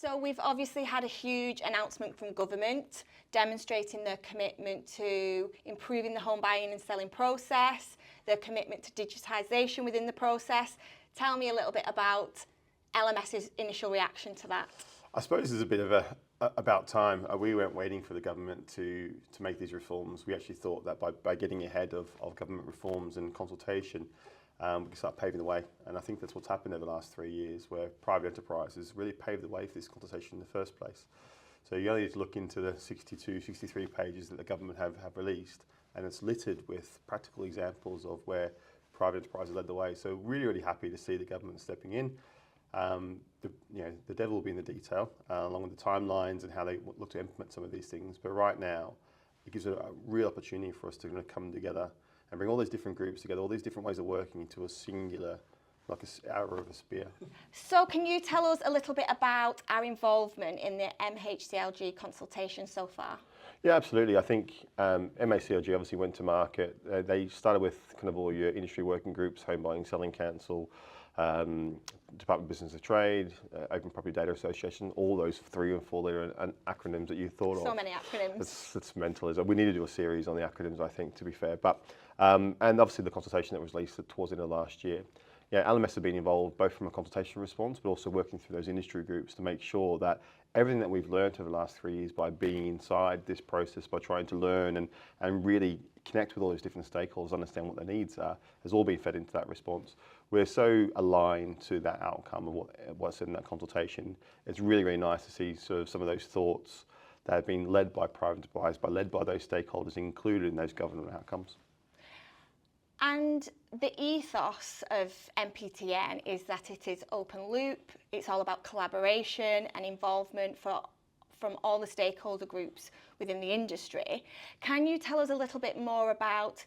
So we've obviously had a huge announcement from government demonstrating their commitment to improving the home buying and selling process, their commitment to digitisation within the process. Tell me a little bit about LMS's initial reaction to that. I suppose it's a bit of about time. We weren't waiting for the government to make these reforms. We actually thought that by getting ahead of government reforms and consultation, we can start paving the way. And I think that's what's happened over the last 3 years, where private enterprises really paved the way for this consultation in the first place. So you only need to look into the 62, 63 pages that the government have released, and it's littered with practical examples of where private enterprises led the way. So really, really happy to see the government stepping in. The devil will be in the detail, along with the timelines and how they look to implement some of these things. But right now, it gives a real opportunity for us to kind of come together and bring all these different groups together, all these different ways of working into a singular, like an arrow of a spear. So can you tell us a little bit about our involvement in the MHCLG consultation so far? Yeah, absolutely. I think MHCLG obviously went to market. They started with kind of all your industry working groups, Home Buying Selling Council, Department of Business and Trade, Open Property Data Association, all those 3 and 4 letter acronyms that you thought of. So many acronyms. It's mental. We need to do a series on the acronyms, I think, to be fair. But and obviously the consultation that was released towards the end of last year. Yeah, LMS have been involved both from a consultation response, but also working through those industry groups to make sure that everything that we've learned over the last 3 years by being inside this process, by trying to learn and really connect with all those different stakeholders, understand what their needs are, has all been fed into that response. We're so aligned to that outcome of what's in that consultation. It's really, really nice to see sort of some of those thoughts that have been led by private enterprise, led by those stakeholders included in those government outcomes. And the ethos of NPTN is that it is open loop, it's all about collaboration and involvement from all the stakeholder groups within the industry. Can you tell us a little bit more about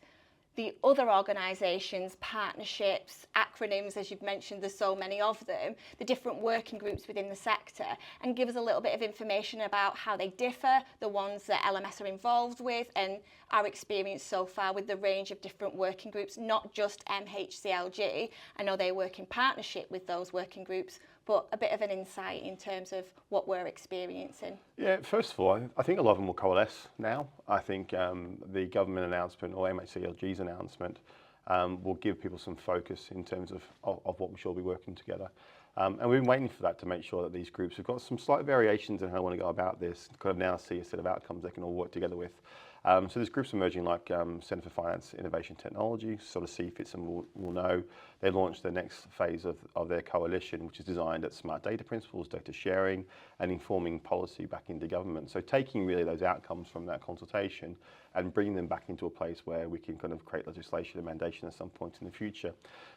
the other organisations, partnerships, acronyms, as you've mentioned, there's so many of them, the different working groups within the sector, and give us a little bit of information about how they differ, the ones that LMS are involved with, and our experience so far with the range of different working groups, not just MHCLG. I know they work in partnership with those working groups, but a bit of an insight in terms of what we're experiencing. Yeah, first of all, I think a lot of them will coalesce now. I think the government announcement or MHCLG's announcement will give people some focus in terms of what we should all be working together. And we've been waiting for that to make sure that these groups have got some slight variations in how they want to go about this, kind of now see a set of outcomes they can all work together with. So there's groups emerging like Centre for Finance, Innovation Technology, sort of CFITS, and will know. They launched the next phase of their coalition, which is designed at smart data principles, data sharing, and informing policy back into government. So taking really those outcomes from that consultation and bringing them back into a place where we can kind of create legislation and mandation at some point in the future.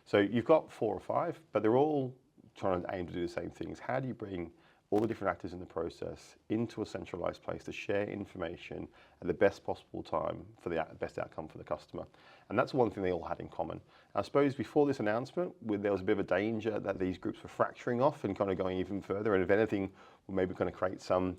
So you've got 4 or 5, but they're all trying to aim to do the same things. How do you bring all the different actors in the process into a centralised place to share information at the best possible time for the best outcome for the customer? And that's one thing they all had in common. I suppose before this announcement, there was a bit of a danger that these groups were fracturing off and kind of going even further, and if anything, we're maybe going to create some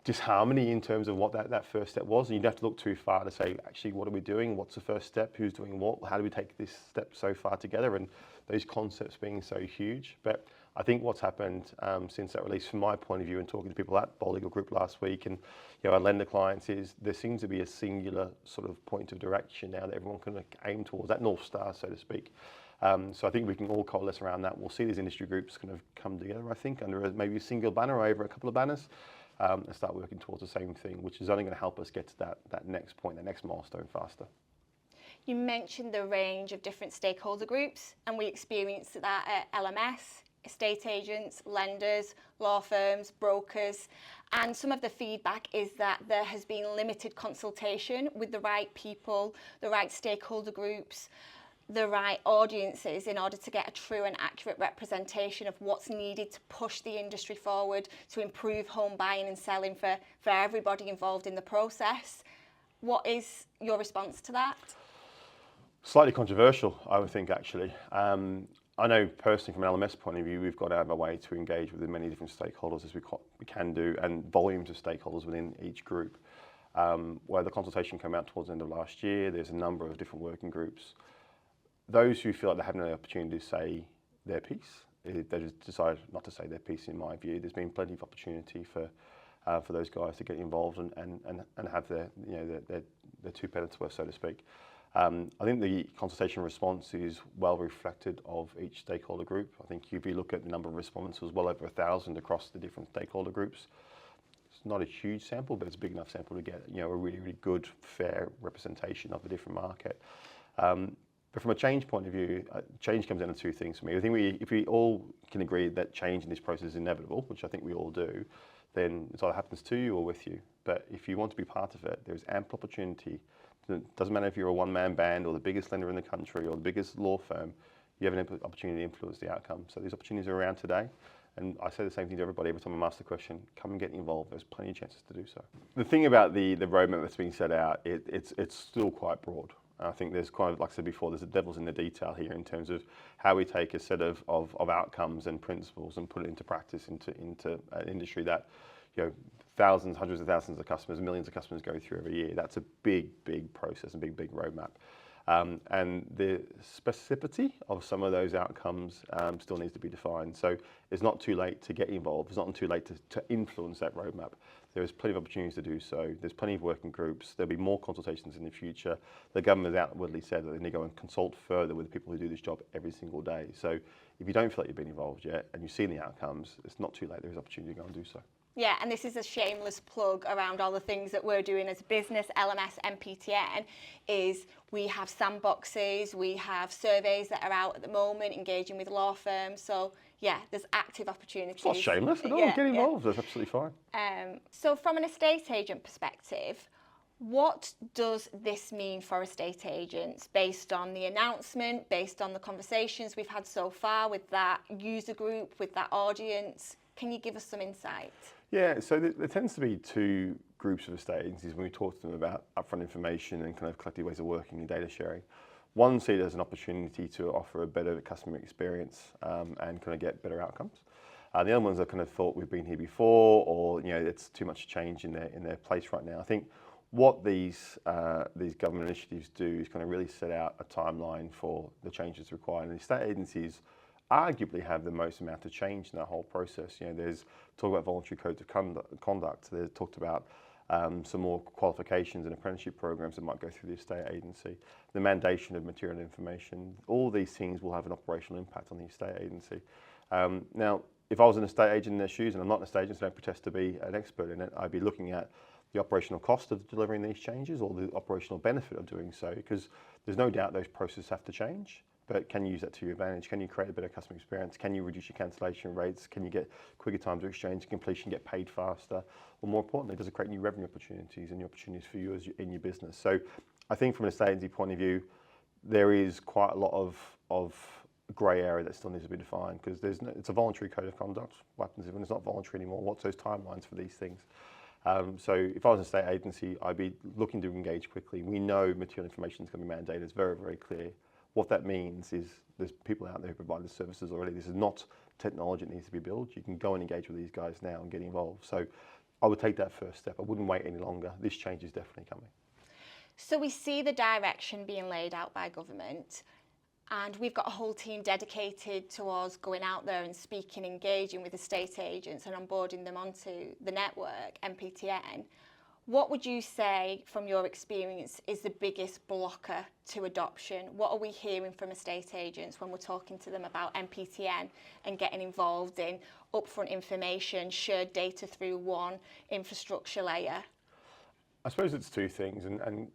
disharmony in terms of what that first step was. And you'd have to look too far to say, actually, what are we doing? What's the first step? Who's doing what? How do we take this step so far together? And those concepts being so huge. But I think what's happened since that release, from my point of view, and talking to people at Bold Legal Group last week, and our lender clients, is there seems to be a singular sort of point of direction now that everyone can aim towards, that North Star, so to speak. So I think we can all coalesce around that. We'll see these industry groups kind of come together, I think, under maybe a single banner or over a couple of banners, and start working towards the same thing, which is only going to help us get to that next point, that next milestone faster. You mentioned the range of different stakeholder groups, and we experienced that at LMS, estate agents, lenders, law firms, brokers, and some of the feedback is that there has been limited consultation with the right people, the right stakeholder groups, the right audiences in order to get a true and accurate representation of what's needed to push the industry forward, to improve home buying and selling for everybody involved in the process. What is your response to that? Slightly controversial, I would think, actually. I know personally from an LMS point of view, we've got to have a way to engage with as many different stakeholders as we can do, and volumes of stakeholders within each group. Where the consultation came out towards the end of last year, there's a number of different working groups. Those who feel like they haven't had the opportunity to say their piece they just decided not to say their piece. In my view, there's been plenty of opportunity for those guys to get involved and have their their two pence worth, so to speak. I think the consultation response is well reflected of each stakeholder group. I think if you look at the number of respondents, it was well over 1,000 across the different stakeholder groups. It's not a huge sample, but it's a big enough sample to get a really, really good, fair representation of the different market. But from a change point of view, change comes down to two things for me. I think if we all can agree that change in this process is inevitable, which I think we all do, then it either happens to you or with you. But if you want to be part of it, there's ample opportunity. It doesn't matter if you're a one-man band or the biggest lender in the country or the biggest law firm, you have an opportunity to influence the outcome. So these opportunities are around today. And I say the same thing to everybody every time I'm asked the question, come and get involved. There's plenty of chances to do so. The thing about the roadmap that's being set out, it's still quite broad. I think there's kind of, like I said before, there's a devil's in the detail here in terms of how we take a set of outcomes and principles and put it into practice into an industry that, thousands, hundreds of thousands of customers, millions of customers go through every year. That's a big, big process and big roadmap. And the specificity of some of those outcomes still needs to be defined. So it's not too late to get involved. It's not too late to influence that roadmap. There is plenty of opportunities to do so. There's plenty of working groups. There'll be more consultations in the future. The government has outwardly said that they need to go and consult further with the people who do this job every single day. So if you don't feel like you've been involved yet and you've seen the outcomes, it's not too late. There is opportunity to go and do so. Yeah, and this is a shameless plug around all the things that we're doing as a business, LMS, MPTN, is we have sandboxes, we have surveys that are out at the moment, engaging with law firms. So yeah, there's active opportunities. It's not shameless at all. Get involved. That's absolutely fine. So from an estate agent perspective, what does this mean for estate agents based on the announcement, based on the conversations we've had so far with that user group, with that audience? Can you give us some insight? Yeah, so there tends to be two groups of estate agencies when we talk to them about upfront information and kind of collective ways of working and data sharing. One see it as an opportunity to offer a better customer experience and kind of get better outcomes. The other ones are kind of thought we've been here before, or it's too much change in their place right now. I think what these government initiatives do is kind of really set out a timeline for the changes required. And the estate agencies arguably have the most amount of change in that whole process. There's talk about voluntary codes of conduct. There's talked about some more qualifications and apprenticeship programs that might go through the estate agency. The mandation of material information. All these things will have an operational impact on the estate agency. Now, if I was an estate agent in their shoes, and I'm not an estate agent, so I don't pretend to be an expert in it, I'd be looking at the operational cost of delivering these changes or the operational benefit of doing so, because there's no doubt those processes have to change. But can you use that to your advantage? Can you create a better customer experience? Can you reduce your cancellation rates? Can you get quicker time to exchange and completion, get paid faster? Or more importantly, does it create new revenue opportunities and new opportunities for you in your business? So I think from an estate agency point of view, there is quite a lot of grey area that still needs to be defined, because it's a voluntary code of conduct. What happens when it's not voluntary anymore? What's those timelines for these things? So if I was an estate agency, I'd be looking to engage quickly. We know material information is going to be mandated. It's very, very clear. What that means is there's people out there who provide the services already. This is not technology that needs to be built. You can go and engage with these guys now and get involved. So I would take that first step. I wouldn't wait any longer. This change is definitely coming. So we see the direction being laid out by government, and we've got a whole team dedicated towards going out there and speaking, engaging with estate agents and onboarding them onto the network, MPTN. What would you say, from your experience, is the biggest blocker to adoption? What are we hearing from estate agents when we're talking to them about MPTN and getting involved in upfront information, shared data through one infrastructure layer? I suppose it's two things, and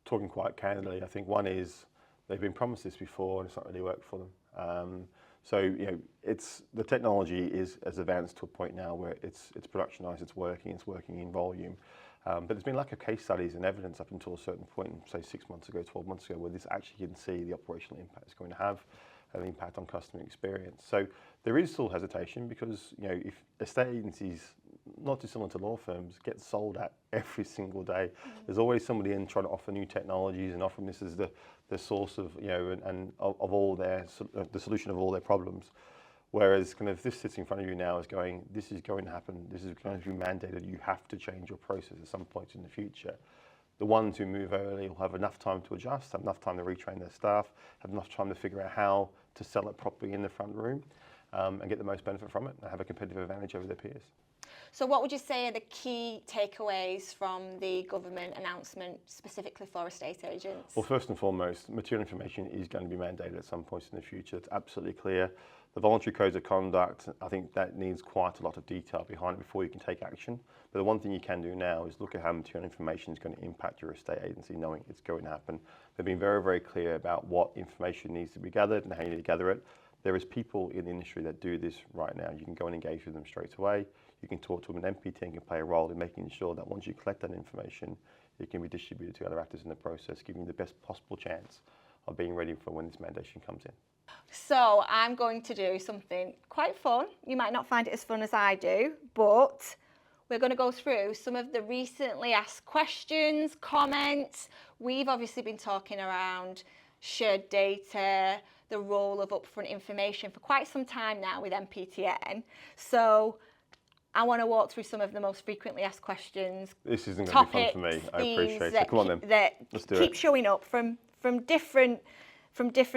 talking quite candidly, I think one is they've been promised this before and it's not really worked for them. So it's the technology has advanced to a point now where it's productionized, it's working in volume. But there's been lack of case studies and evidence up until a certain point, say 6 months ago, 12 months ago, where this actually can see the operational impact it's going to have, an impact on customer experience. So there is still hesitation because if estate agencies, not dissimilar to law firms, get sold at every single day. There's always somebody in trying to offer new technologies and offering this as the source of and of all the solution of all their problems. Whereas kind of this sits in front of you now is going, this is going to happen, this is going to be mandated, you have to change your process at some point in the future. The ones who move early will have enough time to adjust, have enough time to retrain their staff, have enough time to figure out how to sell it properly in the front room. and get the most benefit from it and have a competitive advantage over their peers. So what would you say are the key takeaways from the government announcement specifically for estate agents? Well, first and foremost, material information is going to be mandated at some point in the future. It's absolutely clear. The voluntary codes of conduct, I think that needs quite a lot of detail behind it before you can take action. But the one thing you can do now is look at how material information is going to impact your estate agency, knowing it's going to happen. They've been very, very clear about what information needs to be gathered and how you need to gather it. There is people in the industry that do this right now. You can go and engage with them straight away. You can talk to them, and NPTN can play a role in making sure that once you collect that information, it can be distributed to other actors in the process, giving you the best possible chance of being ready for when this mandation comes in. So I'm going to do something quite fun. You might not find it as fun as I do, but we're going to go through some of the recently asked questions, comments. We've obviously been talking around shared data, the role of upfront information for quite some time now with MPTN. So I want to walk through some of the most frequently asked questions. This isn't going to be fun for me. I appreciate it. Come on then. That Let's do keep it. showing up from different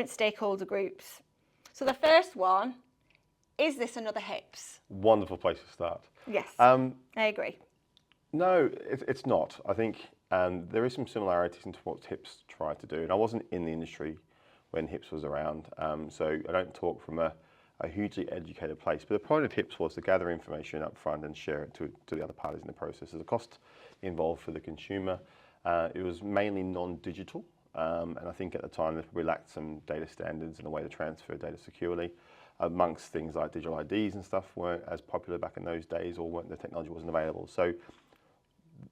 stakeholder groups. So the first one, is this another HIPS? Wonderful place to start. Yes, Um, I agree. No, it's not. I think there is some similarities into what HIPS tried to do. And I wasn't in the industry when HIPS was around, so I don't talk from a hugely educated place. But the point of HIPS was to gather information up front and share it to the other parties in the process. There's a cost involved for the consumer. It was mainly non-digital, and I think at the time they probably lacked some data standards and a way to transfer data securely. Amongst things like digital IDs and stuff weren't as popular back in those days, or the technology wasn't available. So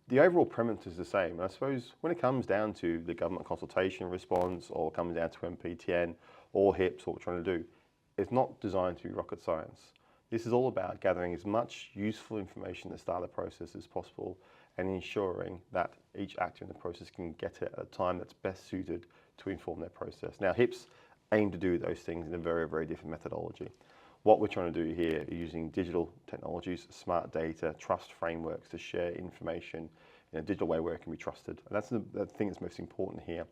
the overall premise is the same. And I suppose when it comes down to the government consultation response, or comes down to MPTN or HIPS, what we're trying to do, it's not designed to be rocket science. This is all about gathering as much useful information at the start of the process as possible and ensuring that each actor in the process can get it at a time that's best suited to inform their process. Now, HIPS aim to do those things in a very, very different methodology. What we're trying to do here is using digital technologies, smart data, trust frameworks to share information in a digital way where it can be trusted. And that's the thing that's most important here.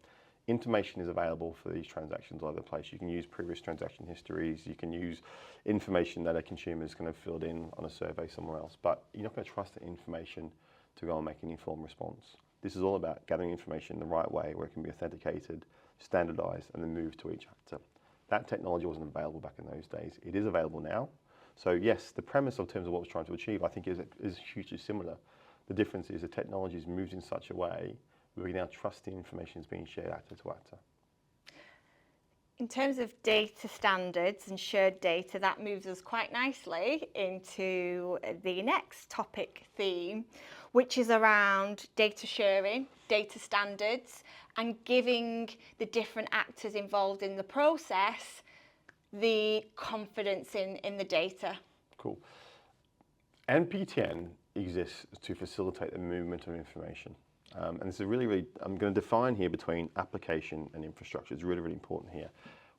Information is available for these transactions all over the place. You can use previous transaction histories, you can use information that a consumer is kind of filled in on a survey somewhere else, but you're not going to trust the information to go and make an informed response. This is all about gathering information the right way where it can be authenticated, standardized, and then moved to each actor. That technology wasn't available back in those days. It is available now. So yes, the premise in terms of what we're trying to achieve, I think is hugely similar. The difference is the technology is moved in such a way where we now trust the information is being shared actor to actor. In terms of data standards and shared data, that moves us quite nicely into the next topic theme, which is around data sharing, data standards, and giving the different actors involved in the process the confidence in the data. Cool. NPTN exists to facilitate the movement of information. And this is really, I'm going to define here between application and infrastructure. It's really, really important here.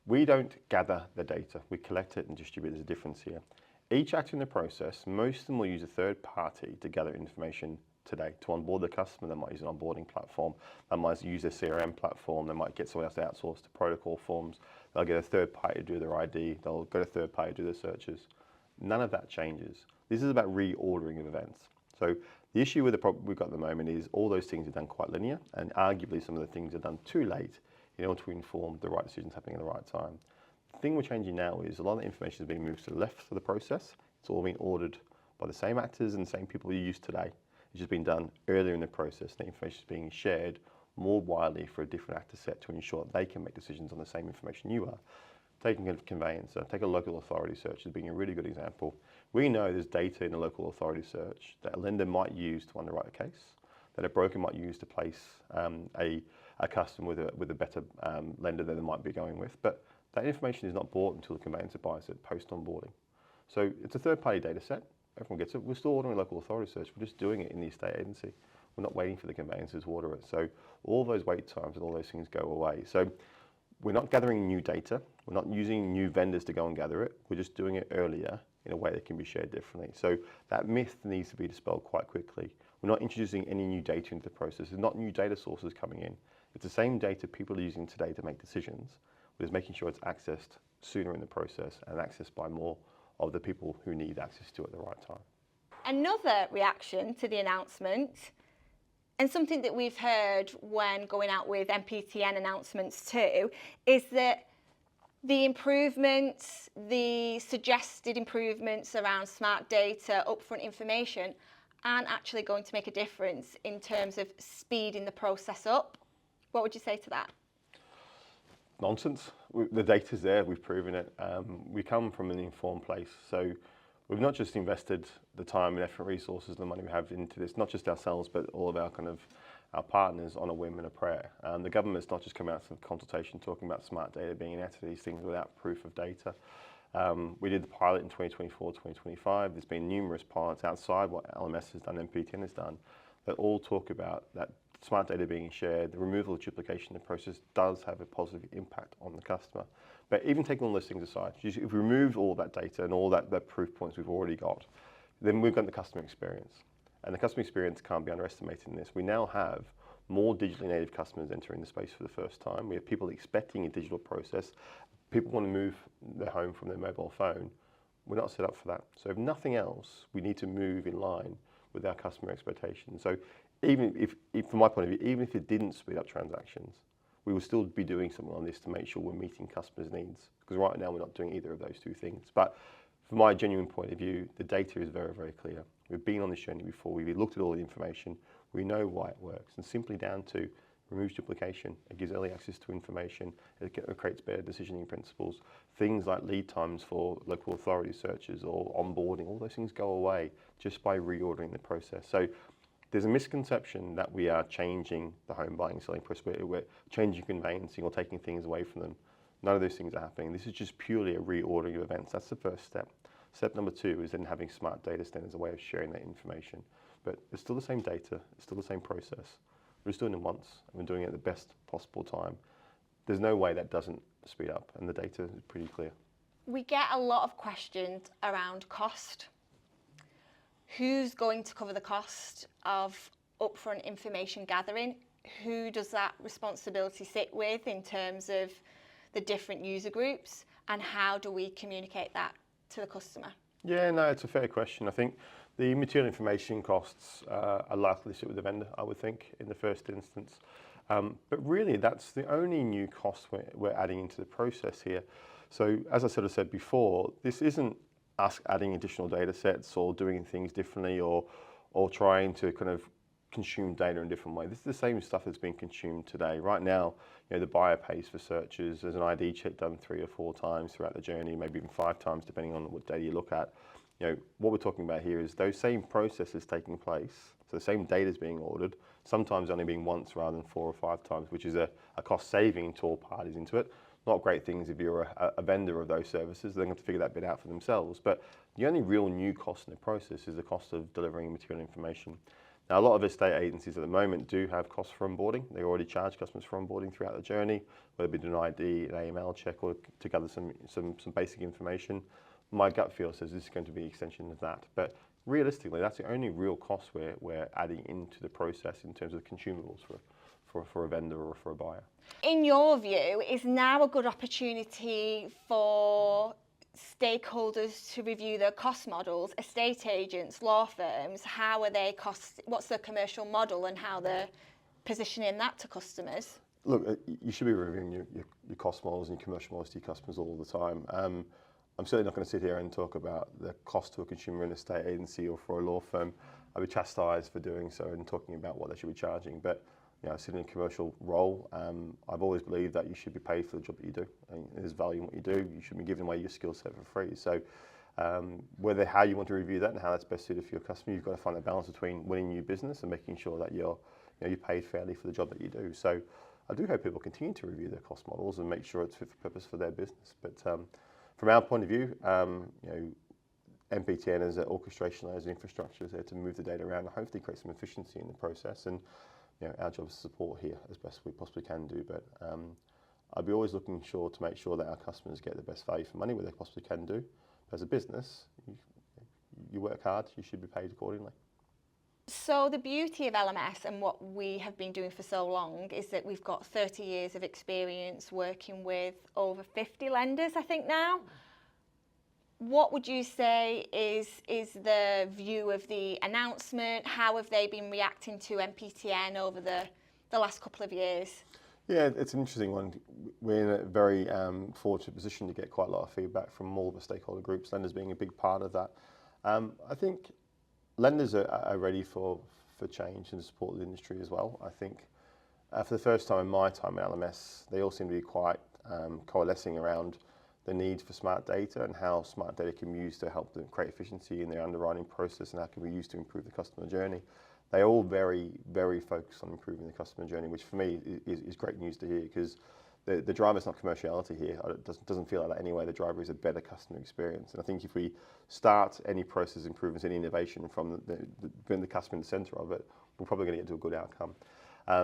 We don't gather the data, we collect it and distribute. There's a difference here. Each actor in the process, most of them will use a third party to gather information today. To onboard the customer, they might use an onboarding platform, they might use a CRM platform, they might get someone else to outsource the protocol forms, they'll get a third party to do their ID, they'll get a third party to do their searches. None of that changes. This is about reordering of events. So the issue with the problem we've got at the moment is all those things are done quite linear, and arguably some of the things are done too late in order to inform the right decisions happening at the right time. The thing we're changing now is a lot of the information is being moved to the left of the process. It's all being ordered by the same actors and the same people you use today. It's just been done earlier in the process. The information is being shared more widely for a different actor set to ensure that they can make decisions on the same information you are. Taking a conveyancer, take a local authority search as being a really good example. We know there's data in a local authority search that a lender might use to underwrite a case, that a broker might use to place a customer with a better lender than they might be going with. But that information is not bought until the conveyancer buys it post-onboarding. So it's a third-party data set. Everyone gets it. We're still ordering a local authority search. We're just doing it in the estate agency. We're not waiting for the conveyancers to order it. So all those wait times and all those things go away. So we're not gathering new data. We're not using new vendors to go and gather it. We're just doing it earlier in a way that can be shared differently. So that myth needs to be dispelled quite quickly. We're not introducing any new data into the process. There's not new data sources coming in. It's the same data people are using today to make decisions. We're just making sure it's accessed sooner in the process and accessed by more of the people who need access to it at the right time. Another reaction to the announcement, and something that we've heard when going out with NPTN announcements too, is that the improvements, the suggested improvements around smart data, upfront information, aren't actually going to make a difference in terms of speeding the process up. What would you say to that? Nonsense. The data's there, we've proven it. We come from an informed place. So we've not just invested the time and effort, resources, and the money we have into this, not just ourselves, but all of our our partners on a whim and a prayer. The government's not just come out of consultation talking about smart data being an answer to these things without proof of data. We did the pilot in 2024, 2025. There's been numerous pilots outside what LMS has done, NPTN has done, that all talk about that smart data being shared, the removal of duplication in the process does have a positive impact on the customer. But even taking all those things aside, if we remove all that data and all that proof points we've already got, then we've got the customer experience. And the customer experience can't be underestimated in this. We now have more digitally native customers entering the space for the first time. We have people expecting a digital process. People want to move their home from their mobile phone. We're not set up for that. So if nothing else, we need to move in line with our customer expectations. So even if from my point of view, even if it didn't speed up transactions, we will still be doing something on this to make sure we're meeting customers' needs. Because right now we're not doing either of those two things. But from my genuine point of view, the data is very, very clear. We've been on this journey before. We've looked at all the information. We know why it works. And simply down to removes duplication. It gives early access to information. It creates better decisioning principles. Things like lead times for local authority searches or onboarding, all those things go away just by reordering the process. So there's a misconception that we are changing the home buying and selling process. We're changing conveyancing or taking things away from them. None of those things are happening. This is just purely a reordering of events. That's the first step. Step number 2 is then having smart data standards as a way of sharing that information. But it's still the same data, it's still the same process. We're just doing it once, and we're doing it at the best possible time. There's no way that doesn't speed up, and the data is pretty clear. We get a lot of questions around cost. Who's going to cover the cost of upfront information gathering? Who does that responsibility sit with in terms of the different user groups? And how do we communicate that to the customer? Yeah, no, it's a fair question. I think the material information costs are likely to sit with the vendor, I would think, in the first instance. But really, that's the only new cost we're adding into the process here. So as I sort of said before, this isn't us adding additional data sets or doing things differently or trying to kind of consume data in a different way. This is the same stuff that's being consumed today. Right now, the buyer pays for searches. There's an ID check done 3 or 4 times throughout the journey, maybe even 5 times, depending on what data you look at. What we're talking about here is those same processes taking place. So the same data is being ordered, sometimes only being once rather than 4 or 5 times, which is a cost saving to all parties into it. Not great things if you're a vendor of those services. They're going to have to figure that bit out for themselves. But the only real new cost in the process is the cost of delivering material information. Now, a lot of estate agencies at the moment do have costs for onboarding. They already charge customers for onboarding throughout the journey, whether it be an ID, an AML check, or to gather some basic information. My gut feel says this is going to be an extension of that. But realistically, that's the only real cost we're adding into the process in terms of consumables for a vendor or for a buyer. In your view, is now a good opportunity for stakeholders to review their cost models, estate agents, law firms? How are they what's their commercial model and how they're positioning that to customers? Look, you should be reviewing your cost models and your commercial models to your customers all the time. I'm certainly not going to sit here and talk about the cost to a consumer in an estate agency or for a law firm. I'd be chastised for doing so and talking about what they should be charging. But I sit in a commercial role. I've always believed that you should be paid for the job that you do. And there's value in what you do. You shouldn't be giving away your skill set for free. So how you want to review that and how that's best suited for your customer, you've got to find a balance between winning new business and making sure that you're paid fairly for the job that you do. So I do hope people continue to review their cost models and make sure it's fit for purpose for their business. But from our point of view, NPTN as an orchestration layer, as an infrastructure, is there to move the data around and hopefully create some efficiency in the process. And our job is to support here as best we possibly can do. But I'll be always looking to make sure that our customers get the best value for money, what they possibly can do. As a business, you work hard, you should be paid accordingly. So the beauty of LMS and what we have been doing for so long is that we've got 30 years of experience working with over 50 lenders, I think now. What would you say is the view of the announcement? How have they been reacting to NPTN over the last couple of years? Yeah, it's an interesting one. We're in a very fortunate position to get quite a lot of feedback from all of the stakeholder groups, lenders being a big part of that. I think lenders are ready for change and to support the industry as well. I think for the first time in my time at LMS, they all seem to be quite coalescing around the need for smart data and how smart data can be used to help them create efficiency in their underwriting process and how it can be used to improve the customer journey. They're all very, very focused on improving the customer journey, which for me is great news to hear, because the driver's not commerciality here. It doesn't feel like that anyway. The driver is a better customer experience. And I think if we start any process improvements, any innovation from the customer in the centre of it, we're probably going to get to a good outcome.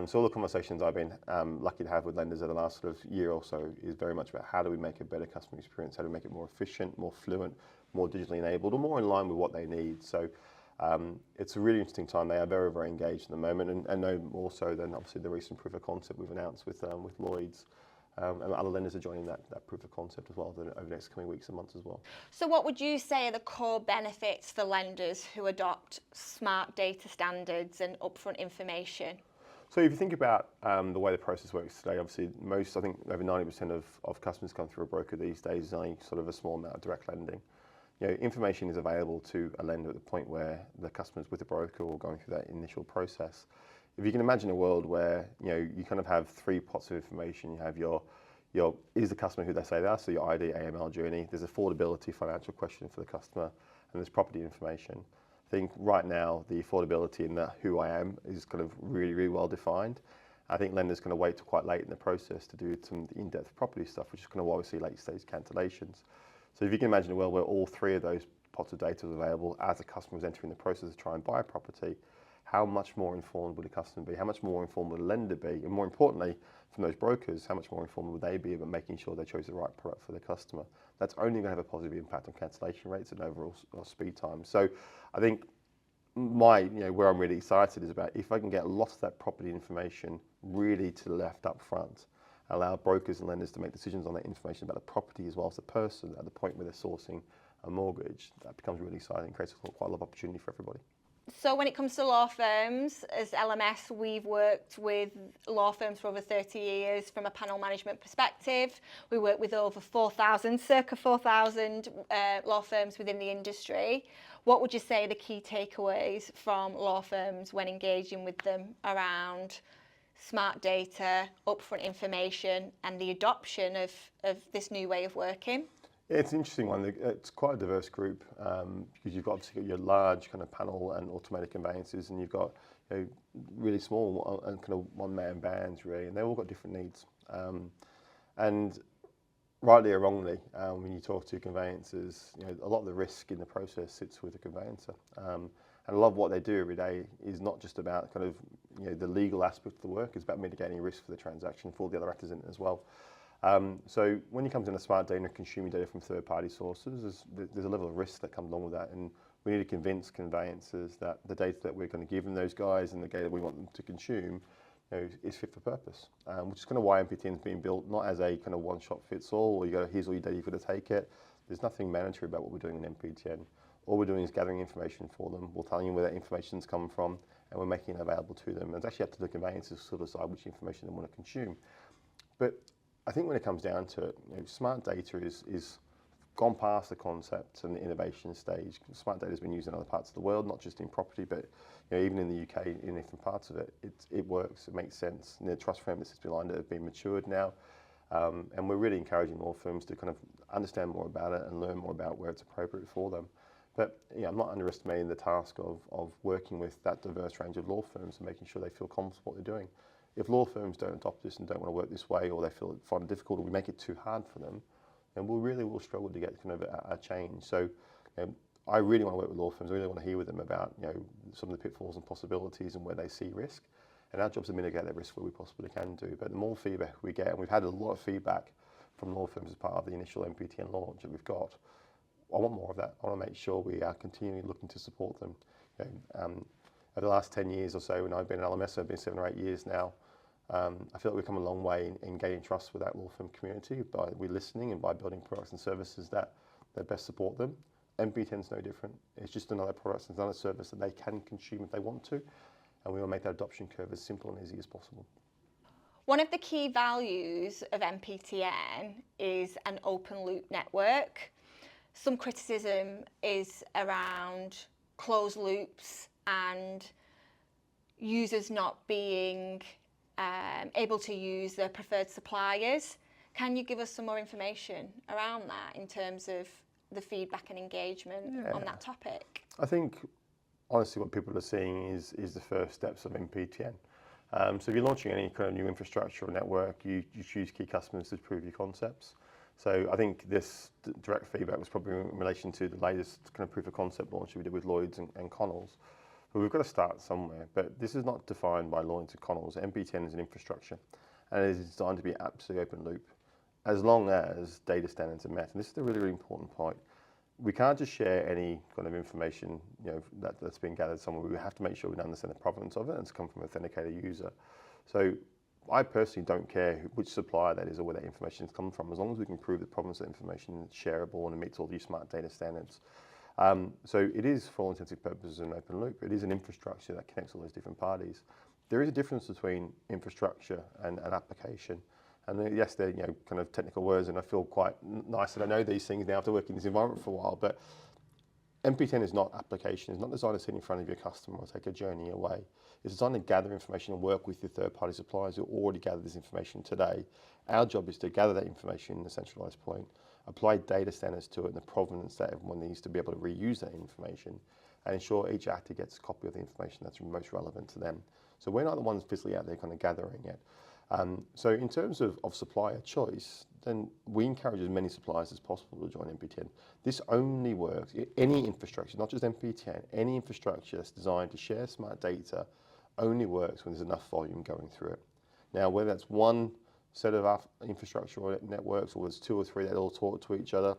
So all the conversations I've been lucky to have with lenders over the last sort of year or so is very much about how do we make a better customer experience, how do we make it more efficient, more fluent, more digitally enabled, or more in line with what they need. So it's a really interesting time. They are very, very engaged at the moment, and no more so than obviously the recent proof of concept we've announced with Lloyds. And other lenders are joining that proof of concept as well over the next coming weeks and months as well. So what would you say are the core benefits for lenders who adopt smart data standards and upfront information? So if you think about the way the process works today, obviously I think over 90% of customers come through a broker these days is only sort of a small amount of direct lending. You know, information is available to a lender at the point where the customer's with a broker or going through that initial process. If you can imagine a world where you kind of have three pots of information. You have your is the customer who they say they are, so your ID, AML journey. There's affordability, financial question for the customer, and there's property information. I think right now the affordability and the who I am is kind of really, really well defined. I think lenders kind of wait till quite late in the process to do some in-depth property stuff, which is kind of why we see late stage cancellations. So if you can imagine a world where all three of those pots of data is available as a customer is entering the process to try and buy a property, how much more informed would the customer be? How much more informed would the lender be? And more importantly, from those brokers, how much more informed would they be about making sure they chose the right product for the customer? That's only going to have a positive impact on cancellation rates and overall speed time. So I think where I'm really excited is about if I can get lots of that property information really to the left up front, allow brokers and lenders to make decisions on that information about the property as well as the person at the point where they're sourcing a mortgage, that becomes really exciting and creates quite a lot of opportunity for everybody. So when it comes to law firms, as LMS, we've worked with law firms for over 30 years from a panel management perspective. We work with over circa 4,000 law firms within the industry. What would you say are the key takeaways from law firms when engaging with them around smart data, upfront information, and the adoption of this new way of working? Yeah, it's an interesting one. It's quite a diverse group because you've obviously got your large kind of panel and automated conveyancers, and you've got really small and kind of one-man bands really, and they've all got different needs. And rightly or wrongly, when you talk to conveyancers, a lot of the risk in the process sits with the conveyancer. And a lot of what they do every day is not just about kind of the legal aspect of the work. It's about mitigating risk for the transaction for the other actors in it as well. So when you come to smart data and consuming data from third-party sources, there's a level of risk that comes along with that, and we need to convince conveyancers that the data that we're going to give them those guys and the data we want them to consume is fit for purpose, which is kind of why NPTN is being built, not as a kind of one-shot-fits-all, or here's all your data, you've got to take it. There's nothing mandatory about what we're doing in NPTN. All we're doing is gathering information for them. We're telling you where that information's come from, and we're making it available to them. And it's actually up to the conveyancers to sort of decide which information they want to consume. But I think when it comes down to it, smart data is gone past the concept and the innovation stage. Smart data has been used in other parts of the world, not just in property, but even in the UK, in different parts of it. It works, it makes sense. And the trust frameworks that's behind it have been matured now. And we're really encouraging law firms to kind of understand more about it and learn more about where it's appropriate for them. But I'm not underestimating the task of working with that diverse range of law firms and making sure they feel comfortable what they're doing. If law firms don't adopt this and don't want to work this way, or they find it difficult, or we make it too hard for them, then we really will struggle to get kind of a change. So I really want to work with law firms. I really want to hear with them about some of the pitfalls and possibilities and where they see risk. And our job is to mitigate that risk where we possibly can do. But the more feedback we get, and we've had a lot of feedback from law firms as part of the initial NPTN launch that we've got, I want more of that. I want to make sure we are continually looking to support them. Over the last 10 years or so, when I've been at LMS, I've been 7 or 8 years now, I feel like we've come a long way in gaining trust with that law firm community by listening and by building products and services that that best support them. NPTN is no different. It's just another product, it's another service that they can consume if they want to, and we will make that adoption curve as simple and easy as possible. One of the key values of NPTN is an open loop network. Some criticism is around closed loops and users not being able to use their preferred suppliers. Can you give us some more information around that in terms of the feedback and engagement on that topic? I think, honestly, what people are seeing is the first steps of NPTN. So if you're launching any kind of new infrastructure or network, you choose key customers to prove your concepts. So I think this direct feedback was probably in relation to the latest kind of proof of concept launch we did with Lloyds and Connells. But we've got to start somewhere. But this is not defined by Lloyds and Connells. NPTN is an infrastructure, and it is designed to be absolutely open loop, as long as data standards are met. And this is the really, really important point. We can't just share any kind of information, that's been gathered somewhere. We have to make sure we understand the provenance of it, and it's come from an authenticated user. So I personally don't care which supplier that is or where that information has come from, as long as we can prove the provenance of the information is shareable and it meets all these smart data standards. So it is, for all intents and purposes, an open loop. It is an infrastructure that connects all those different parties. There is a difference between infrastructure and an application. And yes, they're kind of technical words, and I feel quite nice that I know these things now after working in this environment for a while. But NPTN is not application. It's not designed to sit in front of your customer or take a journey away. It's designed to gather information and work with your third-party suppliers who already gather this information today. Our job is to gather that information in a centralized point, apply data standards to it and the provenance that everyone needs to be able to reuse that information, and ensure each actor gets a copy of the information that's most relevant to them. So we're not the ones physically out there kind of gathering it. So in terms of supplier choice, then we encourage as many suppliers as possible to join NPTN. This only works, any infrastructure, not just NPTN, any infrastructure that's designed to share smart data only works when there's enough volume going through it. Now, whether that's one set of infrastructure or networks, or there's two or three that all talk to each other,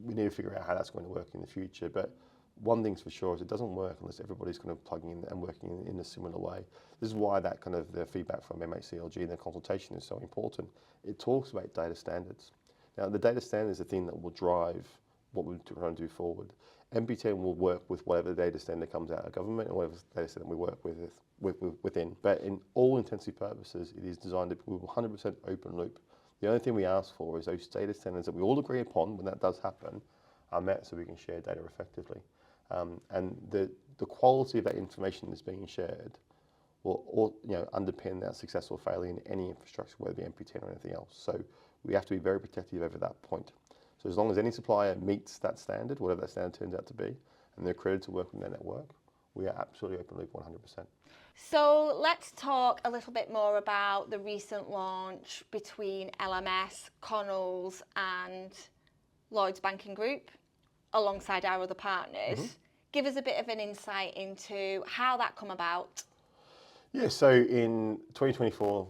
we need to figure out how that's going to work in the future. But one thing's for sure is it doesn't work unless everybody's kind of plugging in and working in a similar way. This is why that kind of the feedback from MHCLG and their consultation is so important. It talks about data standards. Now, the data standard is the thing that will drive what we're trying to do forward. NPTN will work with whatever data standard comes out of government and whatever data standard we work within. But in all intents and purposes, it is designed to be 100% open loop. The only thing we ask for is those data standards that we all agree upon, when that does happen, are met so we can share data effectively. And the quality of that information that's being shared will underpin that success or failure in any infrastructure, whether it be NPTN or anything else. So we have to be very protective over that point. So as long as any supplier meets that standard, whatever that standard turns out to be, and they're accredited to work in their network, we are absolutely open loop 100%. So let's talk a little bit more about the recent launch between LMS, Connells and Lloyds Banking Group, alongside our other partners. Mm-hmm. Give us a bit of an insight into how that come about. Yeah, so in 2024,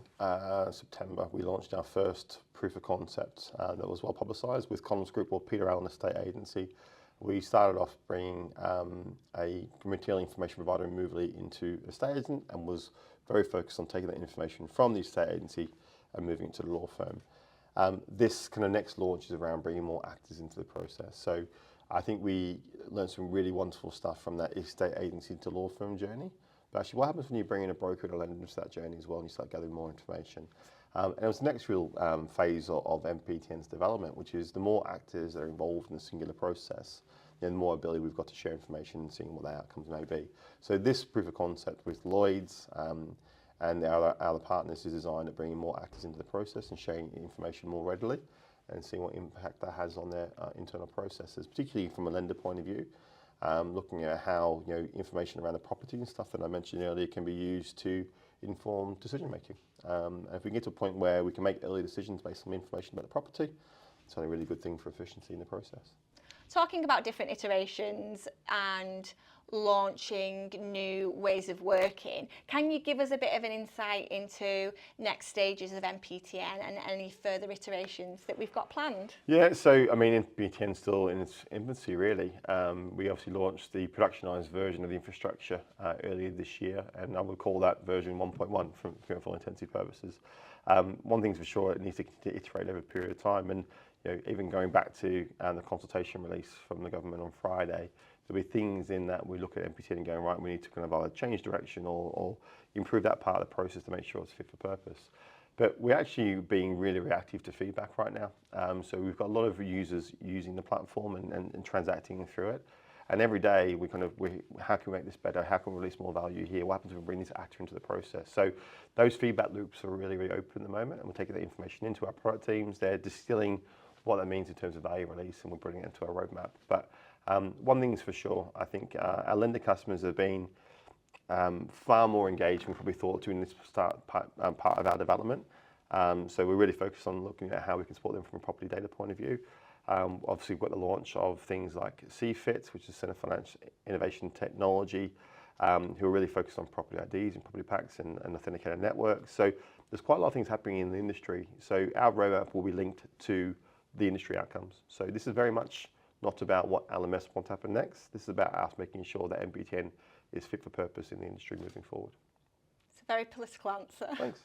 September, we launched our first proof of concept that was well publicised with Connells Group, or Peter Allen Estate Agency. We started off bringing a material information provider removally into a estate agent, and was very focused on taking that information from the estate agency and moving it to the law firm. This kind of next launch is around bringing more actors into the process. So I think we learned some really wonderful stuff from that estate agency to law firm journey. But actually, what happens when you bring in a broker and a lender into that journey as well, and you start gathering more information? And it was the next real phase of NPTN's development, which is the more actors that are involved in the singular process, then the more ability we've got to share information and seeing what the outcomes may be. So this proof of concept with Lloyds and our other partners is designed at bringing more actors into the process and sharing information more readily, and seeing what impact that has on their internal processes, particularly from a lender point of view. Looking at how information around the property and stuff that I mentioned earlier can be used to inform decision making. And if we can get to a point where we can make early decisions based on information about the property, it's a really good thing for efficiency in the process. Talking about different iterations and launching new ways of working, can you give us a bit of an insight into next stages of NPTN and any further iterations that we've got planned? Yeah, so I mean, NPTN's still in its infancy really. We obviously launched the productionized version of the infrastructure earlier this year, and I would call that version 1.1 for all intents and purposes. One thing's for sure, it needs to iterate over a period of time, and even going back to the consultation release from the government on Friday, there'll be things in that we look at NPTN and going, right, we need to kind of either change direction or improve that part of the process to make sure it's fit for purpose. But we're actually being really reactive to feedback right now. So we've got a lot of users using the platform and transacting through it. And every day how can we make this better? How can we release more value here? What happens if we bring this actor into the process? So those feedback loops are really, really open at the moment, and we're taking that information into our product teams. They're distilling what that means in terms of value release, and we're bringing it into our roadmap. But one thing is for sure, I think our lender customers have been far more engaged than we probably thought during this part of our development. So we're really focused on looking at how we can support them from a property data point of view. Obviously, we've got the launch of things like CFITs, which is Centre for Financial Innovation Technology, who are really focused on property IDs and property packs and authenticated networks. So there's quite a lot of things happening in the industry. So our roadmap will be linked to the industry outcomes. So this is very much not about what LMS want to happen next. This is about us making sure that NPTN is fit for purpose in the industry moving forward. It's a very political answer. Thanks.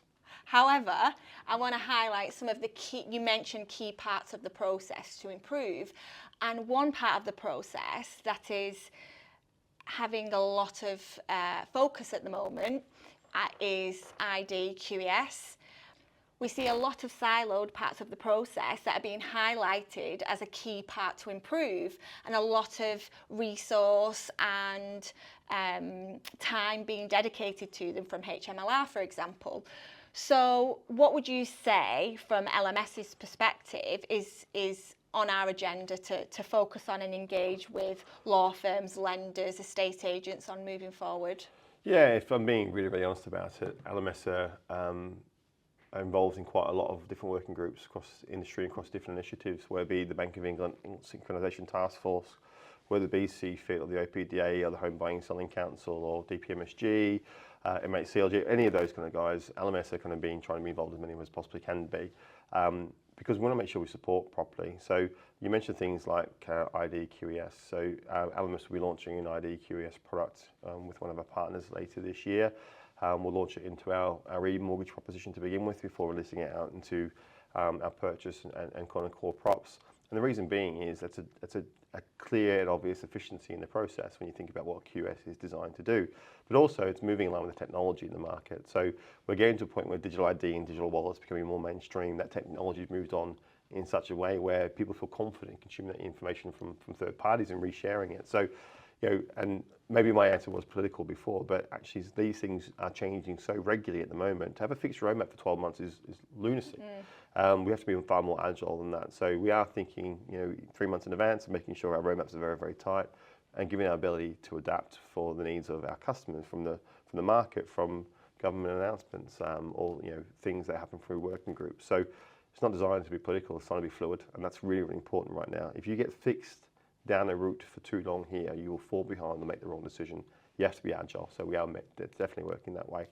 However, I want to highlight some of the you mentioned key parts of the process to improve. And one part of the process that is having a lot of focus at the moment is ID QES. We see a lot of siloed parts of the process that are being highlighted as a key part to improve, and a lot of resource and time being dedicated to them from HMLR, for example. So what would you say from LMS's perspective is on our agenda to focus on and engage with law firms, lenders, estate agents on moving forward? Yeah, if I'm being really, really honest about it, LMS are involved in quite a lot of different working groups across industry, across different initiatives, whether it be the Bank of England Synchronisation Task Force, whether it be CFIT or the OPDA or the Home Buying Selling Council or DPMSG, MHCLG, any of those kind of guys. LMS are kind of trying to be involved as many as possibly can be, because we want to make sure we support properly. So you mentioned things like ID QES. So LMS will be launching an ID QES product with one of our partners later this year. We'll launch it into our e-mortgage proposition to begin with before releasing it out into our purchase and kind of core props. And the reason being is that's a clear and obvious efficiency in the process when you think about what QS is designed to do. But also it's moving along with the technology in the market. So we're getting to a point where digital ID and digital wallets becoming more mainstream. That technology has moved on in such a way where people feel confident consuming that information from third parties and resharing it. So, and maybe my answer was political before, but actually these things are changing so regularly at the moment. To have a fixed roadmap for 12 months is lunacy. We have to be far more agile than that. So we are thinking, 3 months in advance and making sure our roadmaps are very, very tight and giving our ability to adapt for the needs of our customers from the market, from government announcements, or things that happen through working groups. So it's not designed to be political, it's designed to be fluid, and that's really, really important right now. If you get fixed down a route for too long here, you will fall behind and make the wrong decision. You have to be agile, so we are definitely working that way.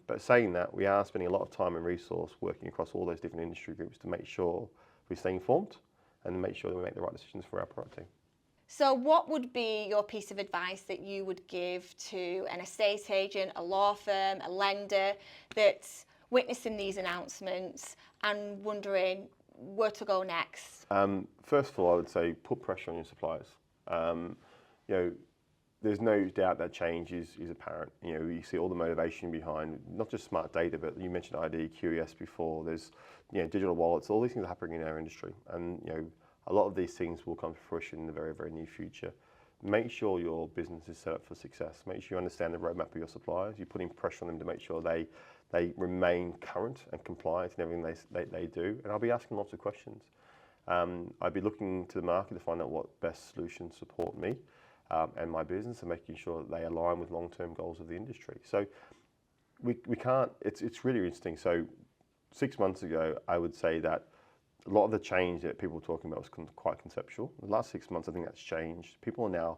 But saying that, we are spending a lot of time and resource working across all those different industry groups to make sure we stay informed and make sure that we make the right decisions for our product team. So what would be your piece of advice that you would give to an estate agent, a law firm, a lender that's witnessing these announcements and wondering where to go next? First of all, I would say put pressure on your suppliers. There's no doubt that change is apparent. You see all the motivation behind not just smart data, but you mentioned ID, QES before. There's digital wallets. All these things are happening in our industry, and a lot of these things will come to fruition in the very, very near future. Make sure your business is set up for success. Make sure you understand the roadmap of your suppliers. You're putting pressure on them to make sure they remain current and compliant in everything they do. And I'll be asking lots of questions. I'd be looking to the market to find out what best solutions support me and my business, and making sure that they align with long-term goals of the industry. So we can't, it's really interesting. So 6 months ago, I would say that a lot of the change that people were talking about was quite conceptual. The last 6 months, I think that's changed. People are now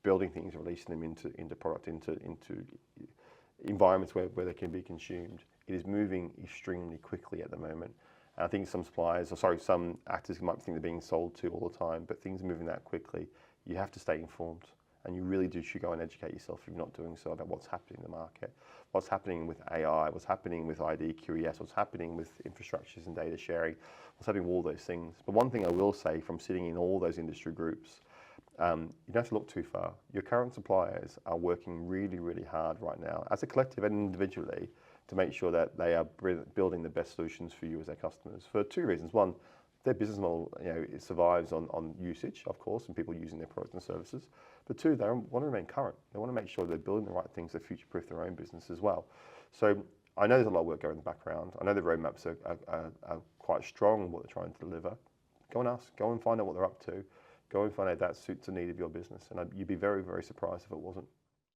building things, releasing them into product, into environments where they can be consumed. It is moving extremely quickly at the moment. And I think some actors might think they're being sold to all the time, but things are moving that quickly. You have to stay informed and you really should go and educate yourself if you're not doing so about what's happening in the market, what's happening with AI, what's happening with ID, QES, what's happening with infrastructures and data sharing, what's happening with all those things. But one thing I will say from sitting in all those industry groups, you don't have to look too far. Your current suppliers are working really, really hard right now, as a collective and individually, to make sure that they are building the best solutions for you as their customers for two reasons. One, their business model, it survives on usage, of course, and people using their products and services. But two, they want to remain current. They want to make sure they're building the right things to future-proof their own business as well. So I know there's a lot of work going in the background. I know the roadmaps are quite strong in what they're trying to deliver. Go and ask. Go and find out what they're up to. Go and find out if that suits the need of your business. And you'd be very, very surprised if it wasn't.